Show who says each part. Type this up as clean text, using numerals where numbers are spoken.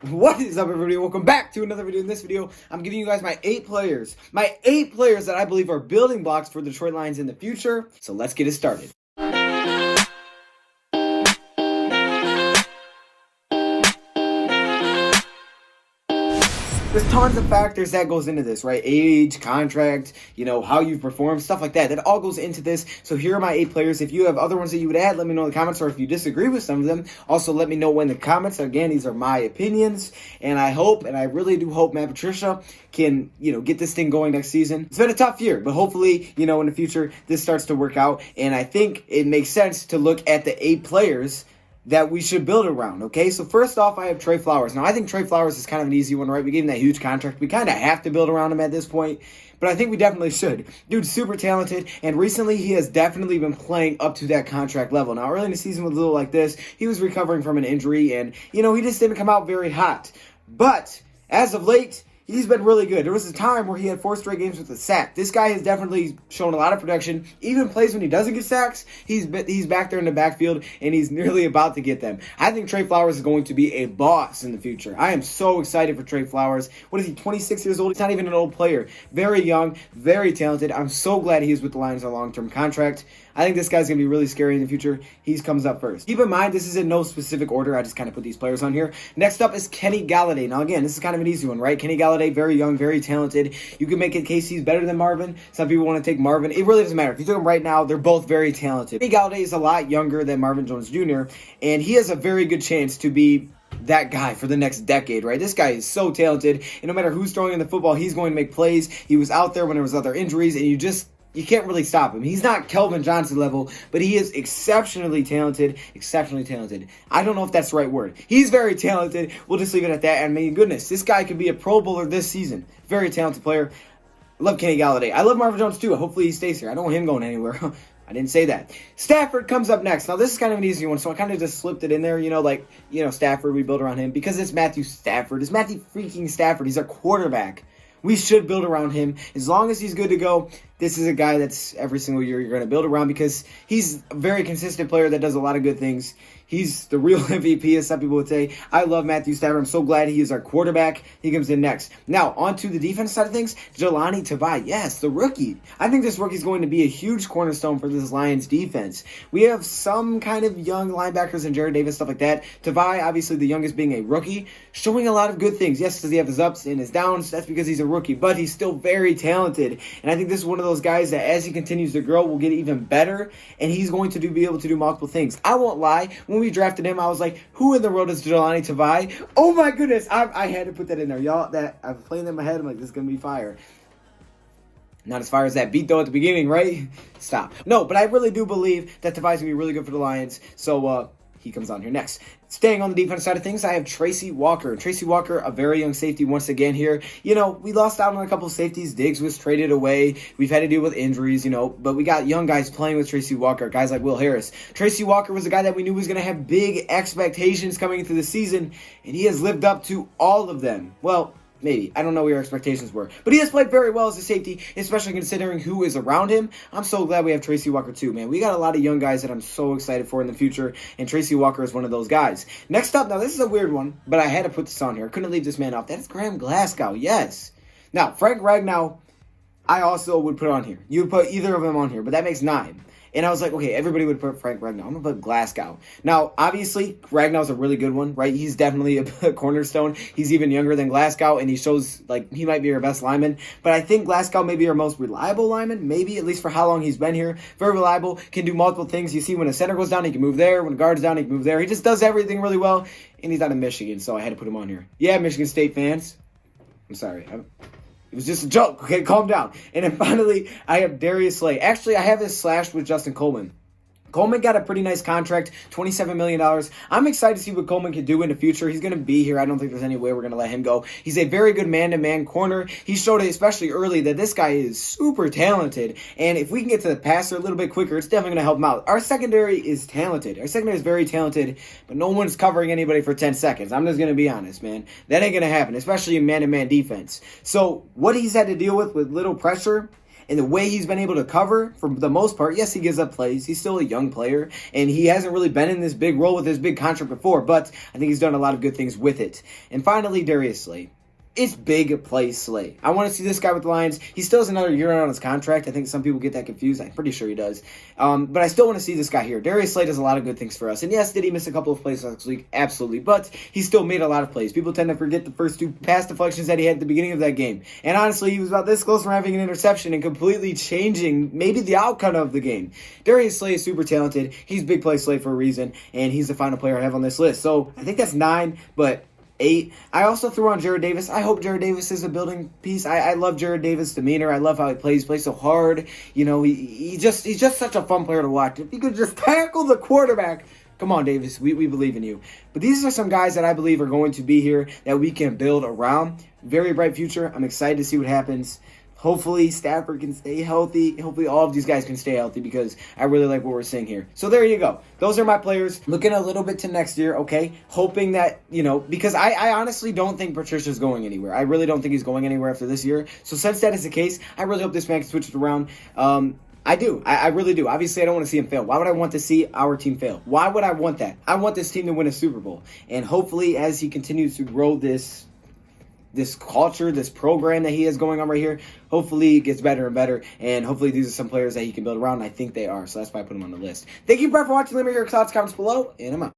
Speaker 1: What is up, everybody? Welcome back to another video. In this video, I'm giving you guys my 8 players that I believe are building blocks for the Detroit Lions in the future. So let's get it started. There's tons of factors that goes into this, right? Age, contract, how you perform, stuff like that. That all goes into this. So here are my 8 players. If you have other ones that you would add, let me know in the comments. Or if you disagree with some of them, also let me know in the comments. Again, these are my opinions. And I hope, and I really do hope, Matt Patricia can, get this thing going next season. It's been a tough year, but hopefully, in the future, this starts to work out. And I think it makes sense to look at the 8 players that we should build around, okay? So first off, I have Trey Flowers. Now, I think Trey Flowers is kind of an easy one, right? We gave him that huge contract. We kind of have to build around him at this point, but I think we definitely should. Dude's super talented, and recently he has definitely been playing up to that contract level. Now, early in the season was a little like this. He was recovering from an injury, and, he just didn't come out very hot. But as of late, he's been really good. There was a time where he had 4 straight games with a sack. This guy has definitely shown a lot of production. Even plays when he doesn't get sacks. He's back there in the backfield, and he's nearly about to get them. I think Trey Flowers is going to be a boss in the future. I am so excited for Trey Flowers. What is he, 26 years old? He's not even an old player. Very young, very talented. I'm so glad he is with the Lions on a long-term contract. I think this guy's going to be really scary in the future. He comes up first. Keep in mind, this is in no specific order. I just kind of put these players on here. Next up is Kenny Golladay. Now, again, this is kind of an easy one, right? Kenny Golladay, very young, very talented. You can make a case he's better than Marvin. Some people want to take Marvin. It really doesn't matter. If you took him right now, they're both very talented. Kenny Golladay is a lot younger than Marvin Jones Jr., and he has a very good chance to be that guy for the next decade, right? This guy is so talented, and no matter who's throwing in the football, he's going to make plays. He was out there when there was other injuries, and you can't really stop him. He's not Kelvin Johnson level, but he is exceptionally talented. Exceptionally talented. I don't know if that's the right word. He's very talented. We'll just leave it at that. And, my goodness, this guy could be a Pro Bowler this season. Very talented player. I love Kenny Golladay. I love Marvin Jones, too. Hopefully he stays here. I don't want him going anywhere. I didn't say that. Stafford comes up next. Now, this is kind of an easy one, so I kind of just slipped it in there, Stafford, we build around him. Because it's Matthew Stafford. It's Matthew freaking Stafford. He's our quarterback. We should build around him. As long as he's good to go, this is a guy that's every single year you're going to build around because he's a very consistent player that does a lot of good things. He's the real MVP, as some people would say. I love Matthew Stafford. I'm so glad he is our quarterback. He comes in next. Now, on to the defense side of things. Jahlani Tavai, yes, the rookie. I think this rookie is going to be a huge cornerstone for this Lions defense. We have some kind of young linebackers and Jared Davis, stuff like that. Tavai, obviously the youngest being a rookie, showing a lot of good things. Yes, does he have his ups and his downs? That's because he's a rookie, but he's still very talented. And I think this is one of those guys that as he continues to grow will get even better, and he's going to be able to do multiple things. I won't lie. When we drafted him, I was like, who in the world is Jahlani Tavai? Oh my goodness, I had to put that in there. Y'all, that I've played in my head. I'm like, this is going to be fire. Not as far as that beat, though, at the beginning, right? Stop. No, but I really do believe that Tavai's going to be really good for the Lions. So, he comes on here next. Staying on the defense side of things, I have Tracey Walker. Tracey Walker, a very young safety once again here. We lost out on a couple of safeties. Diggs was traded away. We've had to deal with injuries, but we got young guys playing with Tracey Walker, guys like Will Harris. Tracey Walker was a guy that we knew was going to have big expectations coming into the season, and he has lived up to all of them. Well, maybe. I don't know what your expectations were. But he has played very well as a safety, especially considering who is around him. I'm so glad we have Tracey Walker too, man. We got a lot of young guys that I'm so excited for in the future, and Tracey Walker is one of those guys. Next up, now this is a weird one, but I had to put this on here. I couldn't leave this man off. That is Graham Glasgow, yes. Now, Frank Ragnow, I also would put on here. You would put either of them on here, but that makes 9. And I was like, okay, everybody would put Frank Ragnow. I'm going to put Glasgow. Now, obviously, Ragnow's a really good one, right? He's definitely a cornerstone. He's even younger than Glasgow, and he shows, he might be our best lineman. But I think Glasgow may be our most reliable lineman, maybe, at least for how long he's been here. Very reliable, can do multiple things. You see, when a center goes down, he can move there. When a guard's down, he can move there. He just does everything really well, and he's out of Michigan, so I had to put him on here. Yeah, Michigan State fans. I'm sorry. It was just a joke, okay? Calm down. And then finally, I have Darius Slay. Actually, I have this slashed with Justin Coleman. Coleman got a pretty nice contract, $27 million. I'm excited to see what Coleman can do in the future. He's going to be here. I don't think there's any way we're going to let him go. He's a very good man-to-man corner. He showed it, especially early, that this guy is super talented. And if we can get to the passer a little bit quicker, it's definitely going to help him out. Our secondary is talented. Our secondary is very talented, but no one's covering anybody for 10 seconds. I'm just going to be honest, man. That ain't going to happen, especially in man-to-man defense. So what he's had to deal with little pressure and the way he's been able to cover for the most part, yes, he gives up plays. He's still a young player, and he hasn't really been in this big role with his big contract before, but I think he's done a lot of good things with it. And finally, Darius Slay. It's big play Slay. I want to see this guy with the Lions. He still has another year on his contract. I think some people get that confused. I'm pretty sure he does. But I still want to see this guy here. Darius Slay does a lot of good things for us. And yes, did he miss a couple of plays last week? Absolutely. But he still made a lot of plays. People tend to forget the first 2 pass deflections that he had at the beginning of that game. And honestly, he was about this close from having an interception and completely changing maybe the outcome of the game. Darius Slay is super talented. He's big play Slay for a reason. And he's the final player I have on this list. So I think that's 9, but 8. I also threw on Jarrad Davis. I hope Jarrad Davis is a building piece. I love Jarrad Davis' demeanor. I love how he plays. He plays so hard. You know, he's just such a fun player to watch. If he could just tackle the quarterback. Come on, Davis. We believe in you. But these are some guys that I believe are going to be here that we can build around. Very bright future. I'm excited to see what happens. Hopefully Stafford can stay healthy. Hopefully all of these guys can stay healthy because I really like what we're seeing here. So there you go. Those are my players. Looking a little bit to next year, okay? Hoping that, you know, because I honestly don't think Patricia's going anywhere. I really don't think he's going anywhere after this year. So since that is the case, I really hope this man can switch it around. I do. I really do. Obviously, I don't want to see him fail. Why would I want to see our team fail? Why would I want that? I want this team to win a Super Bowl. And hopefully as he continues to grow this culture, this program that he has going on right here, hopefully it gets better and better, and hopefully these are some players that he can build around, and I think they are, so that's why I put them on the list. Thank you, Brett, for watching. Let me know your thoughts, comments below, and I'm out.